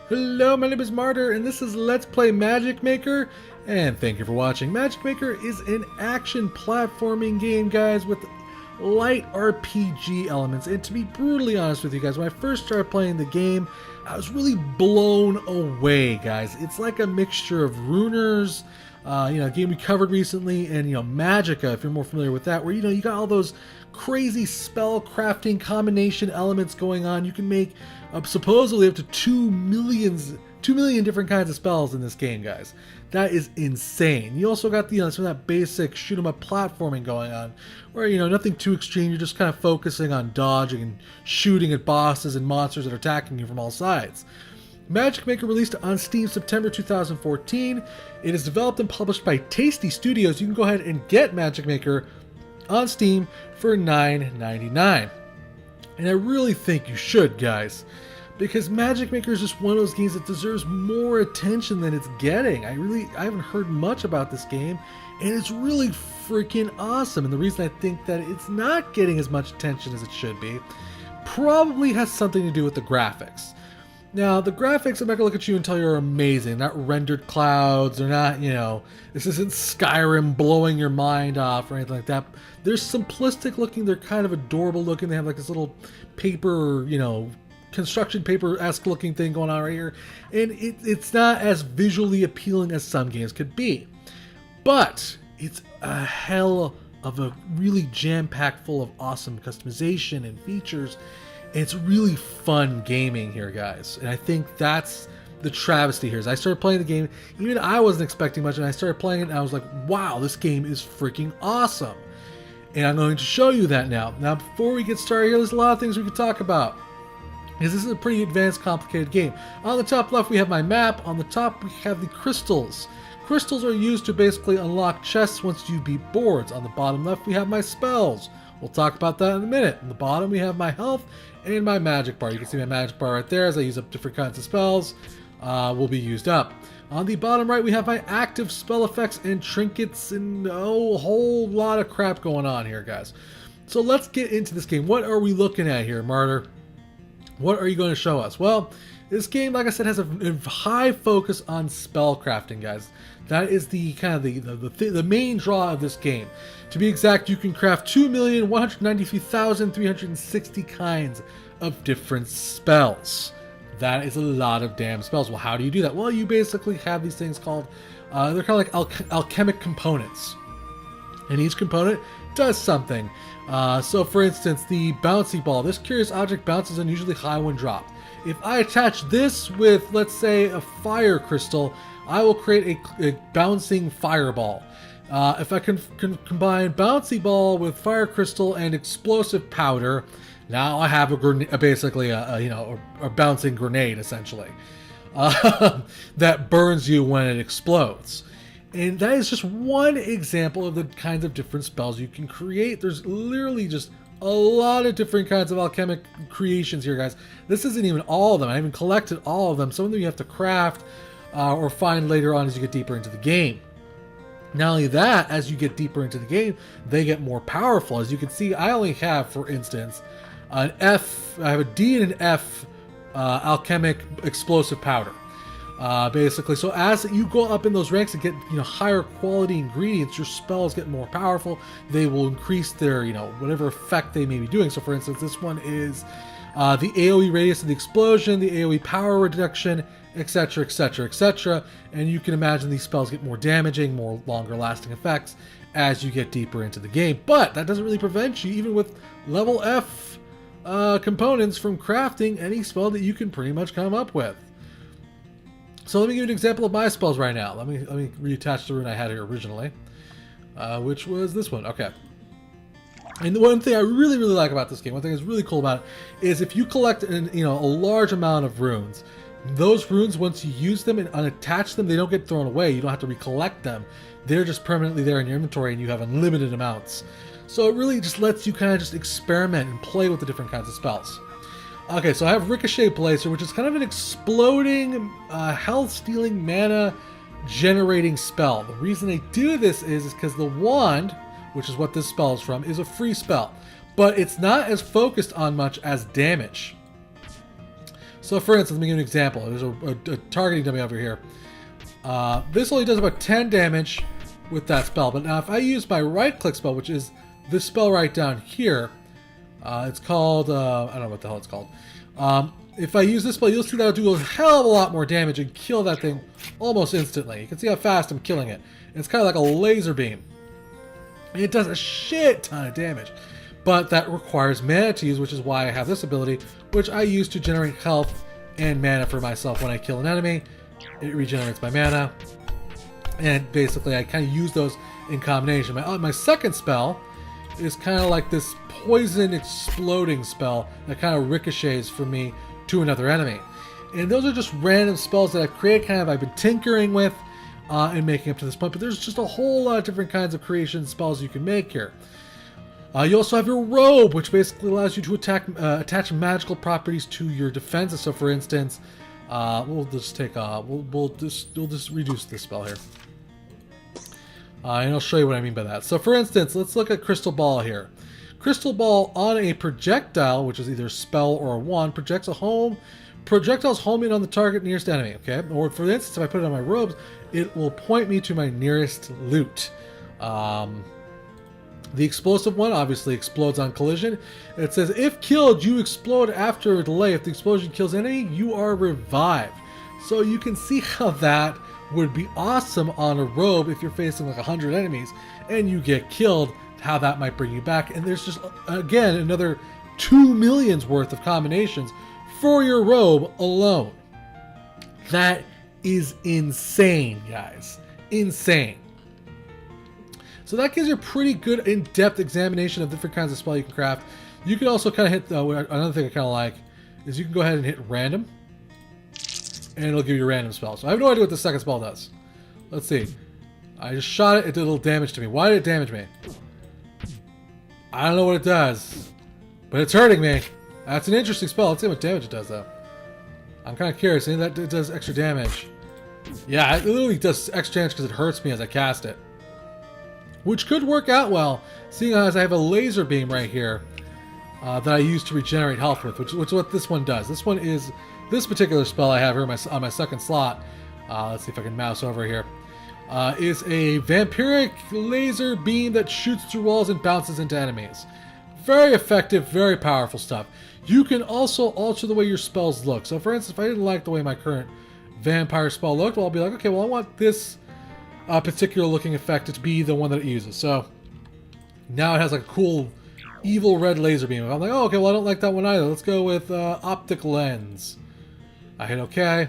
Hello, my name is Martyr, and this is Let's Play Magicmaker, and thank you for watching. Magicmaker is an action platforming game, guys, with light RPG elements, and to be brutally honest with you guys, when I first started playing the game, I was really blown away, guys. It's like a mixture of Runers, a game we covered recently, and, Magica, if you're more familiar with that, where, you got all those crazy spell crafting combination elements going on. You can make supposedly up to 2 million different kinds of spells in this game, guys. That is insane. You also got some of that basic shoot 'em up platforming going on, where nothing too extreme. You're just kind of focusing on dodging and shooting at bosses and monsters that are attacking you from all sides. Magicmaker released on Steam September 2014. It is developed and published by Tasty Stewdios. You can go ahead and get Magicmaker on Steam for $9.99. And I really think you should, guys, because Magicmaker is just one of those games that deserves more attention than it's getting. I haven't heard much about this game, and it's really freaking awesome. And the reason I think that it's not getting as much attention as it should be probably has something to do with the graphics. Now, the graphics, I'm not going to look at you and tell you are amazing. Not rendered clouds. They're not, this isn't Skyrim blowing your mind off or anything like that. They're simplistic looking. They're kind of adorable looking. They have like this little paper, construction paper-esque looking thing going on right here. And it's not as visually appealing as some games could be. But it's a hell of a really jam-packed full of awesome customization and features. It's really fun gaming here, guys, and I think that's the travesty here. As I started playing the game, even I wasn't expecting much, and I started playing it, and I was like, wow, this game is freaking awesome. And I'm going to show you that now. Now, before we get started here, there's a lot of things we could talk about, because this is a pretty advanced, complicated game. On the top left, we have my map. On the top, we have the crystals. Crystals are used to basically unlock chests once you beat boards. On the bottom left, we have my spells. We'll talk about that in a minute. On the bottom, we have my health and my magic bar. You can see my magic bar right there as I use up different kinds of spells will be used up. On the bottom right, we have my active spell effects and trinkets and a whole lot of crap going on here, guys. So let's get into this game. What are we looking at here, Martyr? What are you going to show us? Well, this game, like I said, has a high focus on spell crafting, guys. That is the kind of the main draw of this game. To be exact, you can craft 2,193,360 kinds of different spells. That is a lot of damn spells. Well, how do you do that? Well, you basically have these things called, they're kind of like alchemic components. And each component does something. So for instance, the bouncy ball. This curious object bounces unusually high when dropped. If I attach this with, let's say, a fire crystal, I will create a bouncing fireball. If I can combine bouncy ball with fire crystal and explosive powder, now I have basically a bouncing grenade, essentially, that burns you when it explodes. And that is just one example of the kinds of different spells you can create. There's literally just a lot of different kinds of alchemic creations here, guys. This isn't even all of them. I haven't collected all of them. Some of them you have to craft or find later on as you get deeper into the game. Not only that, as you get deeper into the game, they get more powerful. As you can see, I only have, for instance, I have a D and an F alchemic explosive powder. Basically, so as you go up in those ranks and get higher quality ingredients, your spells get more powerful. They will increase their whatever effect they may be doing. So for instance, this one is the AoE radius of the explosion, the AoE power reduction, etc, etc, etc. And you can imagine these spells get more damaging, more longer lasting effects as you get deeper into the game. But that doesn't really prevent you, even with level F components, from crafting any spell that you can pretty much come up with. So let me give you an example of my spells right now. Let me reattach the rune I had here originally, which was this one. Okay. And the one thing I really like about this game, one thing that's really cool about it, is if you collect a large amount of runes, those runes, once you use them and unattach them, they don't get thrown away. You don't have to recollect them. They're just permanently there in your inventory, and you have unlimited amounts. So it really just lets you kind of just experiment and play with the different kinds of spells. Okay, so I have Ricochet Blazer, which is kind of an exploding, health-stealing, mana-generating spell. The reason I do this is because the wand, which is what this spell is from, is a free spell. But it's not as focused on much as damage. So for instance, let me give you an example. There's a targeting dummy over here. This only does about 10 damage with that spell. But now if I use my right-click spell, which is this spell right down here, it's called, I don't know what the hell it's called. If I use this spell, you'll see that it'll do a hell of a lot more damage and kill that thing almost instantly. You can see how fast I'm killing it. And it's kind of like a laser beam. And it does a shit ton of damage. But that requires mana to use, which is why I have this ability, which I use to generate health and mana for myself when I kill an enemy. It regenerates my mana. And basically, I kind of use those in combination. My second spell is kind of like this poison exploding spell that kind of ricochets from me to another enemy. And those are just random spells that I've created, I've been tinkering with and making up to this point. But there's just a whole lot of different kinds of creation spells you can make here. You also have your robe, which basically allows you to attach magical properties to your defenses. So, for instance, we'll just reduce this spell here, and I'll show you what I mean by that. So, for instance, let's look at Crystal Ball here. Crystal Ball on a projectile, which is either a spell or a wand, projectiles home in on the target nearest enemy. Okay, or for instance, if I put it on my robes, it will point me to my nearest loot. The explosive one obviously explodes on collision. It says, if killed, you explode after a delay. If the explosion kills enemy, you are revived. So you can see how that would be awesome on a robe if you're facing like 100 enemies and you get killed, how that might bring you back. And there's just, again, another 2 million's worth of combinations for your robe alone. That is insane, guys. Insane. So that gives you a pretty good in-depth examination of different kinds of spell you can craft. You can also kind of hit, another thing I kind of like, is you can go ahead and hit random, and it'll give you random spells. So I have no idea what the second spell does. Let's see. I just shot it, it did a little damage to me. Why did it damage me? I don't know what it does, but it's hurting me. That's an interesting spell. Let's see what damage it does, though. I'm kind of curious. Maybe that it does extra damage. Yeah, it literally does extra damage because it hurts me as I cast it. Which could work out well, seeing as I have a laser beam right here that I use to regenerate health with, which is what this one does. This one is, this particular spell I have here on my second slot, let's see if I can mouse over here, is a vampiric laser beam that shoots through walls and bounces into enemies. Very effective, very powerful stuff. You can also alter the way your spells look. So for instance, if I didn't like the way my current vampire spell looked, well, I'll be like, okay, well, I want this particular looking effect to be the one that it uses. So now it has like a cool evil red laser beam. I'm like, oh, okay, well, I don't like that one either. Let's go with optic lens. I hit OK,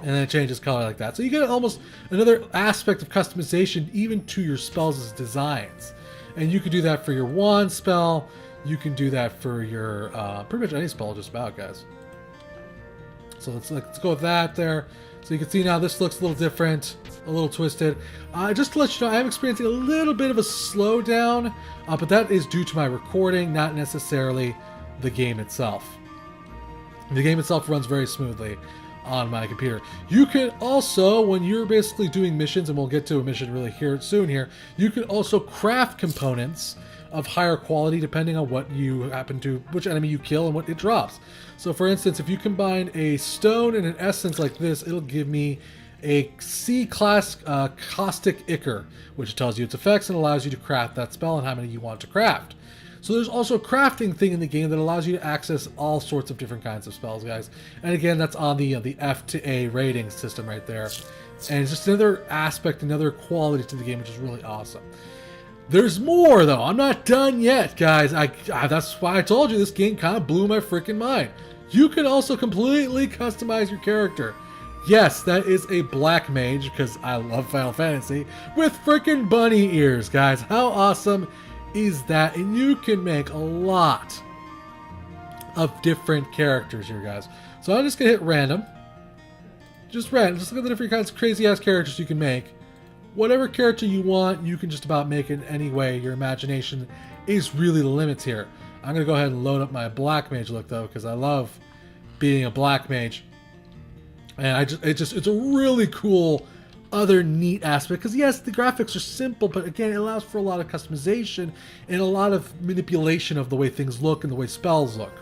and then it changes color like that. So you get almost another aspect of customization even to your spells' designs. And you can do that for your wand spell. You can do that for your pretty much any spell just about, guys. So let's go with that there. So you can see now this looks a little different, a little twisted. Just to let you know, I'm experiencing a little bit of a slowdown, but that is due to my recording, not necessarily the game itself. The game itself runs very smoothly on my computer. You can also, when you're basically doing missions, and we'll get to a mission really soon here, you can also craft components of higher quality depending on what you happen to, which enemy you kill and what it drops. So for instance, if you combine a stone and an essence like this, it'll give me a C-class caustic ichor, which tells you its effects and allows you to craft that spell and how many you want to craft. So there's also a crafting thing in the game that allows you to access all sorts of different kinds of spells, guys. And again, that's on the F to A rating system right there. And it's just another aspect, another quality to the game, which is really awesome. There's more, though. I'm not done yet, guys. That's why I told you this game kind of blew my freaking mind. You can also completely customize your character. Yes, that is a black mage, because I love Final Fantasy, with freaking bunny ears, guys. How awesome is that? And you can make a lot of different characters here, guys. So I'm just going to hit random. Just random. Just look at the different kinds of crazy-ass characters you can make. Whatever character you want, you can just about make it any way. Your imagination is really the limits here. I'm going to go ahead and load up my black mage look, though, because I love being a black mage. And it's a really cool other neat aspect, because yes, the graphics are simple, but again, it allows for a lot of customization and a lot of manipulation of the way things look and the way spells look.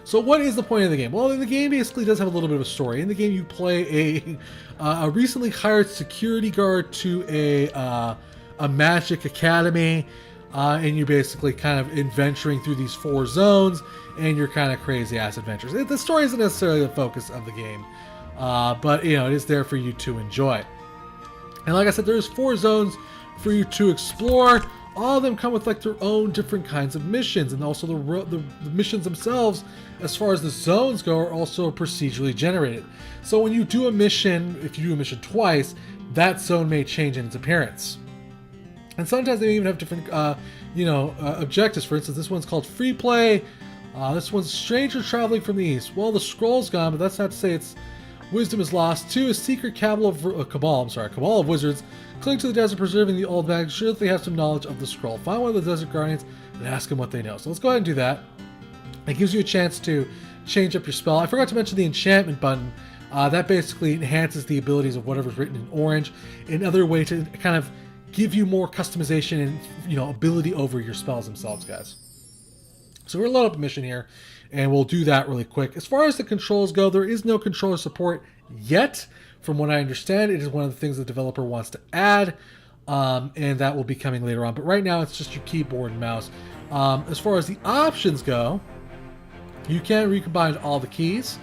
So what is the point of the game? Well, the game basically does have a little bit of a story. In the game, you play a recently hired security guard to a magic academy, and you're basically kind of adventuring through these 4 zones, and you're kind of crazy ass adventures. The story isn't necessarily the focus of the game, but you know, it is there for you to enjoy. And like I said, there's 4 zones for you to explore. All of them come with like their own different kinds of missions, and also the missions themselves, as far as the zones go, are also procedurally generated. So when you do a mission, if you do a mission twice, that zone may change in its appearance. And sometimes they even have different, objectives. For instance, this one's called Free Play. This one's Stranger Traveling from the East. Well, the scroll's gone, but that's not to say its wisdom is lost. 2 is Secret Cabal of Wizards. Cling to the desert, preserving the old bag. Sure that they have some knowledge of the scroll. Find one of the desert guardians and ask them what they know. So let's go ahead and do that. It gives you a chance to change up your spell. I forgot to mention the enchantment button. That basically enhances the abilities of whatever's written in orange. Another way to kind of give you more customization and ability over your spells themselves, guys. So we're gonna load up a mission here, and we'll do that really quick. As far as the controls go, there is no controller support yet. From what I understand, it is one of the things the developer wants to add, and that will be coming later on. But right now, it's just your keyboard and mouse. As far as the options go, you can recombine all the keys.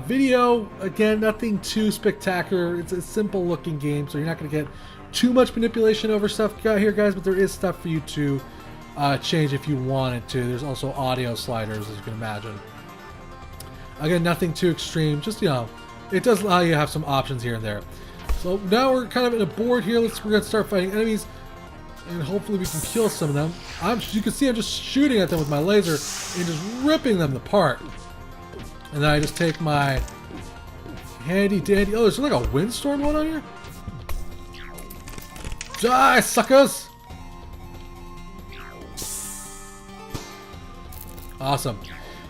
Video, again, nothing too spectacular. It's a simple looking game, so you're not going to get too much manipulation over stuff here, guys, but there is stuff for you to change if you wanted to. There's also audio sliders, as you can imagine. Again, nothing too extreme, just, it does allow you to have some options here and there. So now we're kind of in a board here. We're going to start fighting enemies, and hopefully we can kill some of them. You can see I'm just shooting at them with my laser and just ripping them apart. And then I just take my handy dandy... Oh, there's like a windstorm going on here? Die, suckers! Awesome.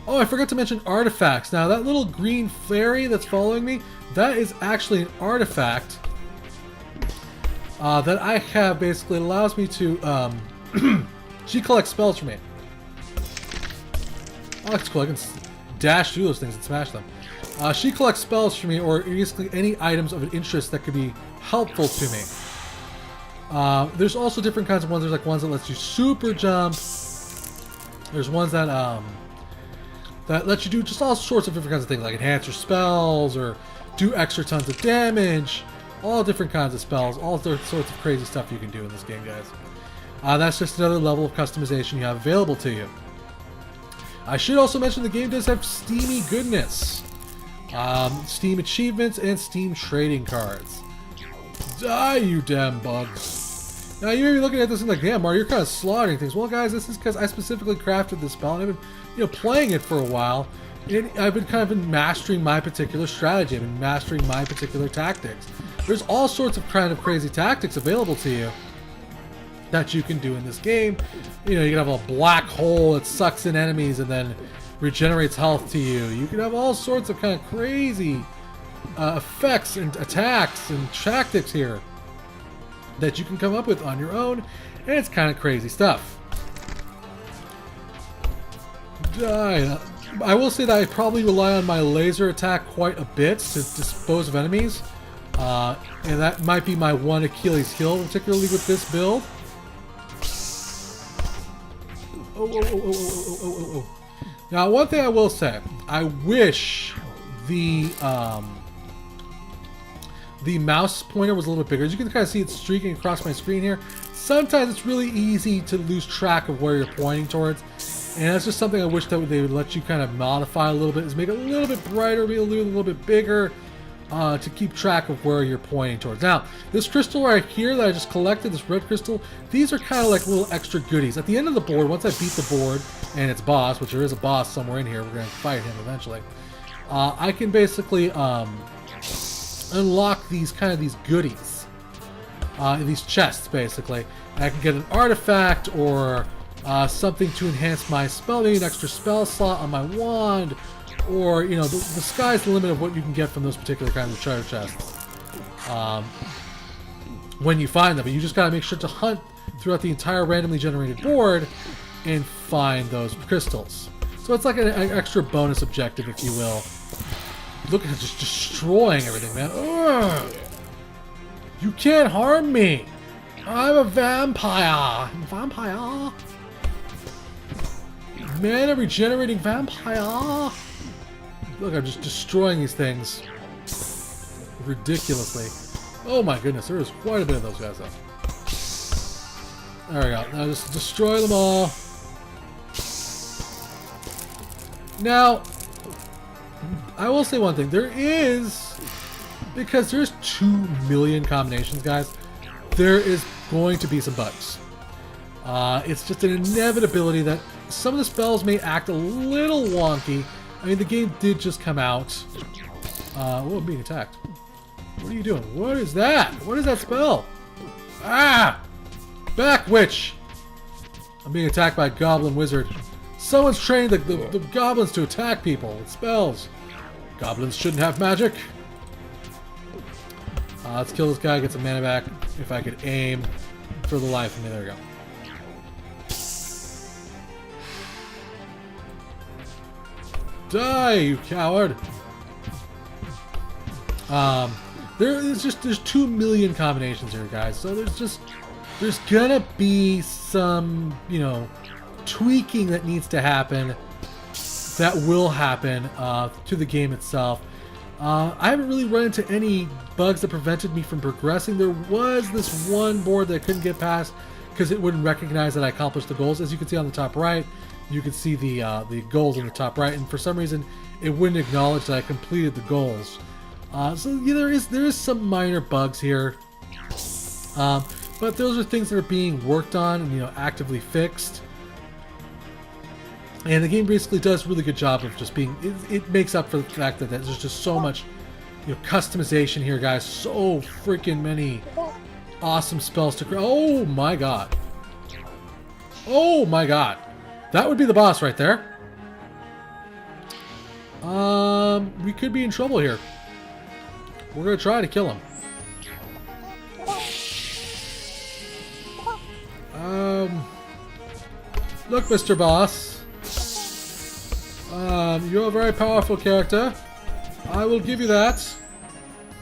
Oh, I forgot to mention artifacts. Now, that little green fairy that's following me, that is actually an artifact that I have. Basically, it allows me to... she collects spells for me. Oh, that's cool. I can dash through those things and smash them. She collects spells for me, or basically any items of an interest that could be helpful to me. There's also different kinds of ones. There's like ones that lets you super jump. There's ones that lets you do just all sorts of different kinds of things, like enhance your spells or do extra tons of damage. All different kinds of spells, all sorts of crazy stuff you can do in this game, guys. That's just another level of customization you have available to you. I should also mention the game does have Steamy goodness. Steam achievements and Steam trading cards. Die, you damn bugs. Now, you may be looking at this and like, damn, Mario, you're kind of slaughtering things. Well, guys, this is because I specifically crafted this spell, and I've been, playing it for a while. And I've been kind of mastering my particular strategy. I've been mastering my particular tactics. There's all sorts of kind of crazy tactics available to you that you can do in this game. You can have a black hole that sucks in enemies and then regenerates health to you. You can have all sorts of kind of crazy effects and attacks and tactics here that you can come up with on your own, and it's kind of crazy stuff. I will say that I probably rely on my laser attack quite a bit to dispose of enemies, and that might be my one Achilles heel, particularly with this build. Oh. Now, one thing I will say, I wish the mouse pointer was a little bit bigger. As you can kind of see it streaking across my screen here. Sometimes it's really easy to lose track of where you're pointing towards, and that's just something I wish that they would let you kind of modify a little bit, is make it a little bit brighter, be a little bit bigger, to keep track of where you're pointing towards. Now, this crystal right here that I just collected, this red crystal, these are kind of like little extra goodies. At the end of the board, once I beat the board and its boss, which there is a boss somewhere in here, we're going to fight him eventually, I can basically unlock these goodies, these chests basically. And I can get an artifact or something to enhance my spell, maybe an extra spell slot on my wand, or the sky's the limit of what you can get from those particular kinds of treasure chests when you find them. But you just gotta make sure to hunt throughout the entire randomly generated board and find those crystals. So it's like an extra bonus objective, if you will. Look at it just destroying everything, man. Ugh. You can't harm me. I'm a vampire. Vampire. Man, a regenerating vampire. Look, I'm just destroying these things ridiculously. Oh my goodness, there is quite a bit of those guys though. There we go. Now just destroy them all. Now, I will say one thing. There is, because there's 2 million combinations, guys, there is going to be some bugs. It's just an inevitability that some of the spells may act a little wonky. I mean, the game did just come out. Oh, I'm being attacked. What are you doing? What is that? What is that spell? Ah! Back witch! I'm being attacked by a goblin wizard. Someone's trained the goblins to attack people with spells. Goblins shouldn't have magic. Let's kill this guy, get some mana back. If I could aim for the life of me. There we go. Die, you coward! There's 2 million combinations here, guys. So there's gonna be some, you know, tweaking that needs to happen. That will happen to the game itself. I haven't really run into any bugs that prevented me from progressing. There was this one board that I couldn't get past because it wouldn't recognize that I accomplished the goals. As you can see on the top right, you can see the goals on the top right, and for some reason it wouldn't acknowledge that I completed the goals. So yeah, there is some minor bugs here, but those are things that are being worked on and, you know, actively fixed. And the game basically does a really good job of just being, it makes up for the fact that there's just so much, you know, customization here, guys. So freaking many awesome spells to create. Oh my god. Oh my god. That would be the boss right there. We could be in trouble here. We're going to try to kill him. Look, Mr. Boss. You're a very powerful character. I will give you that.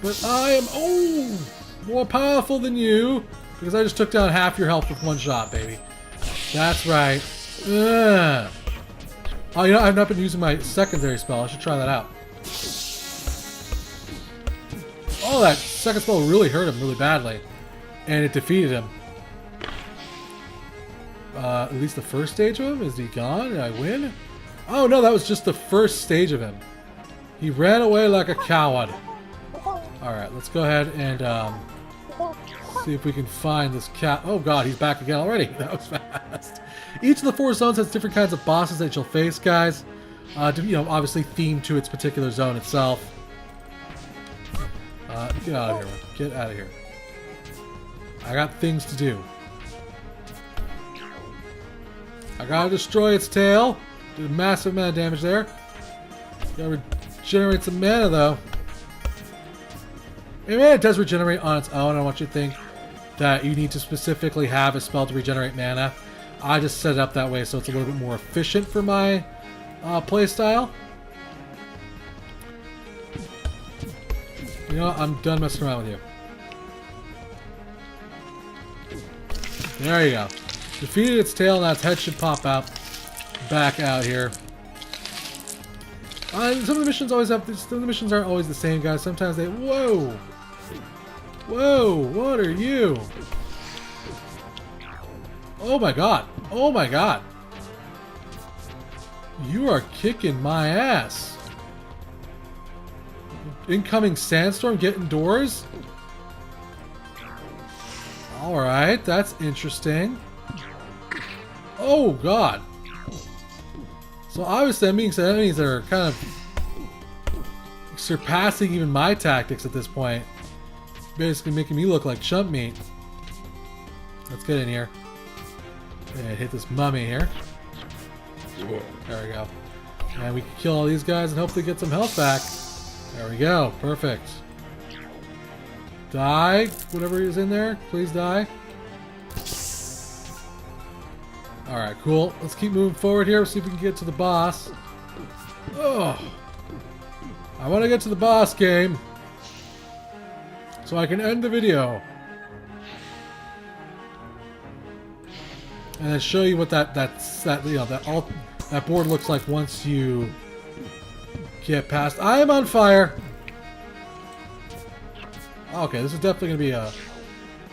But I am, more powerful than you. Because I just took down half your health with one shot, baby. That's right. Ugh. Oh, you know, I've not been using my secondary spell. I should try that out. Oh, that second spell really hurt him really badly. And it defeated him. At least the first stage of him? Is he gone? Did I win? Oh no, that was just the first stage of him. He ran away like a coward. Alright, let's go ahead and see if we can find this cat. Oh god, he's back again already. That was fast. Each of the 4 zones has different kinds of bosses that you'll face, guys. You know, obviously themed to its particular zone itself. Get out of here, man. Get out of here. I got things to do. I gotta destroy its tail. Did a massive amount of damage there. Gotta regenerate some mana, though. And mana does regenerate on its own. I don't want you to think that you need to specifically have a spell to regenerate mana. I just set it up that way so it's a little bit more efficient for my playstyle. You know what? I'm done messing around with you. There you go. Defeated its tail, now its head should pop out. Back out here. Some of the missions always have. Some of the missions aren't always the same, guys. Sometimes they. Whoa! Whoa! What are you? Oh my god! Oh my god! You are kicking my ass. Incoming sandstorm. Get indoors. All right, that's interesting. Oh god. So obviously that means enemies are kind of surpassing even my tactics at this point. Basically making me look like chump meat. Let's get in here. And hit this mummy here. There we go. And we can kill all these guys and hopefully get some health back. There we go. Perfect. Die. Whatever is in there. Please die. Alright, cool. Let's keep moving forward here. See if we can get to the boss. Oh! I want to get to the boss game so I can end the video. And then show you what that board looks like once you get past. I am on fire. Okay, this is definitely going to be a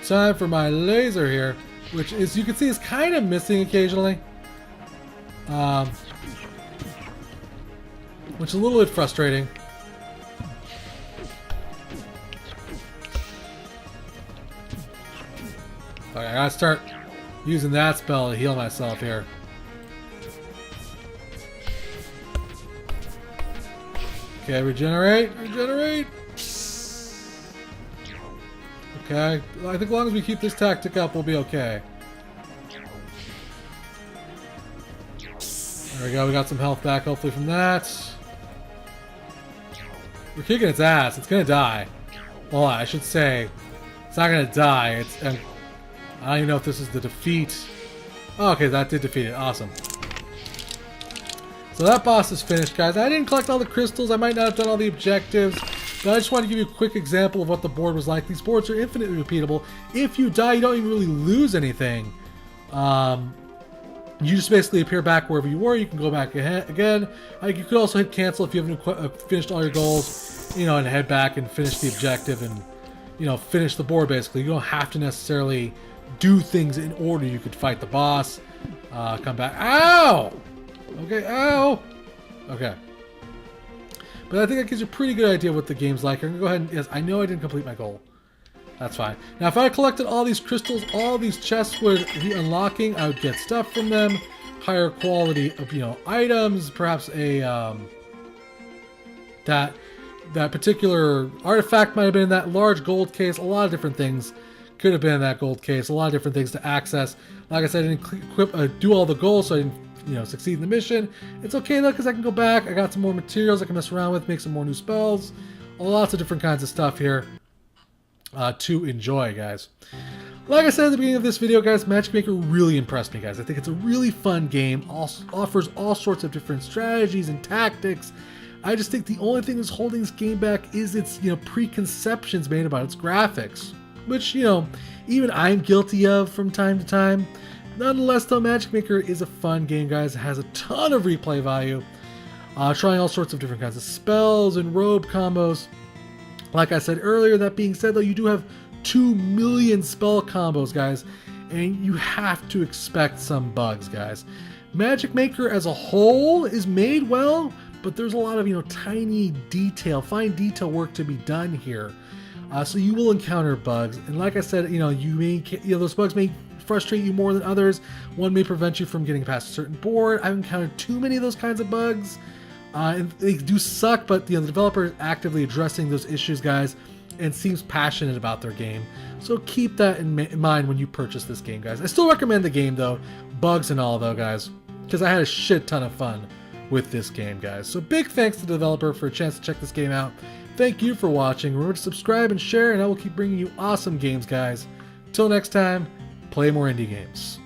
time for my laser here, which is, you can see, is kind of missing occasionally. Which is a little bit frustrating. Okay, I gotta start using that spell to heal myself here. Okay, regenerate, regenerate. Okay, I think as long as we keep this tactic up, we'll be okay. There we go, we got some health back hopefully from that. We're kicking its ass, it's gonna die. Well, I should say, it's not gonna die, I don't even know if this is the defeat. Oh, okay, that did defeat it, awesome. So that boss is finished, guys. I didn't collect all the crystals, I might not have done all the objectives, but I just want to give you a quick example of what the board was like. These boards are infinitely repeatable. If you die, you don't even really lose anything. You just basically appear back wherever you were. You can go back again. You could also hit cancel if you haven't finished all your goals, you know, and head back and finish the objective and, you know, finish the board basically. You don't have to necessarily do things in order. You could fight the boss, come back. Ow! Okay, ow! Okay. But I think that gives you a pretty good idea what the game's like. I'm going to go ahead and... Yes, I know I didn't complete my goal. That's fine. Now, if I collected all these crystals, all these chests would be unlocking. I would get stuff from them. Higher quality of, you know, items. Perhaps a... that particular artifact might have been in that large gold case. A lot of different things could have been in that gold case. A lot of different things to access. Like I said, I didn't do all the goals, so I didn't, you know, succeed in the mission. It's okay though, because I can go back. I got some more materials I can mess around with, make some more new spells. Lots of different kinds of stuff here to enjoy, guys. Like I said at the beginning of this video, guys, Magicmaker really impressed me, guys. I think it's a really fun game. Offers all sorts of different strategies and tactics. I just think the only thing that's holding this game back is its, you know, preconceptions made about its graphics, which, you know, even I'm guilty of from time to time. Nonetheless, though, Magicmaker is a fun game, guys. It has a ton of replay value. Trying all sorts of different kinds of spells and robe combos. Like I said earlier, that being said, though, you do have 2 million spell combos, guys, and you have to expect some bugs, guys. Magicmaker as a whole is made well, but there's a lot of, you know, tiny detail, fine detail work to be done here. So you will encounter bugs, and like I said, you know, those bugs may frustrate you more than others. One may prevent you from getting past a certain board. I've encountered too many of those kinds of bugs, and they do suck. But, you know, the developer is actively addressing those issues, guys, and seems passionate about their game. So keep that in mind when you purchase this game, guys. I still recommend the game, though, bugs and all, though, guys, because I had a shit ton of fun with this game, guys. So big thanks to the developer for a chance to check this game out. Thank you for watching. Remember to subscribe and share, and I will keep bringing you awesome games, guys. Till next time, play more indie games.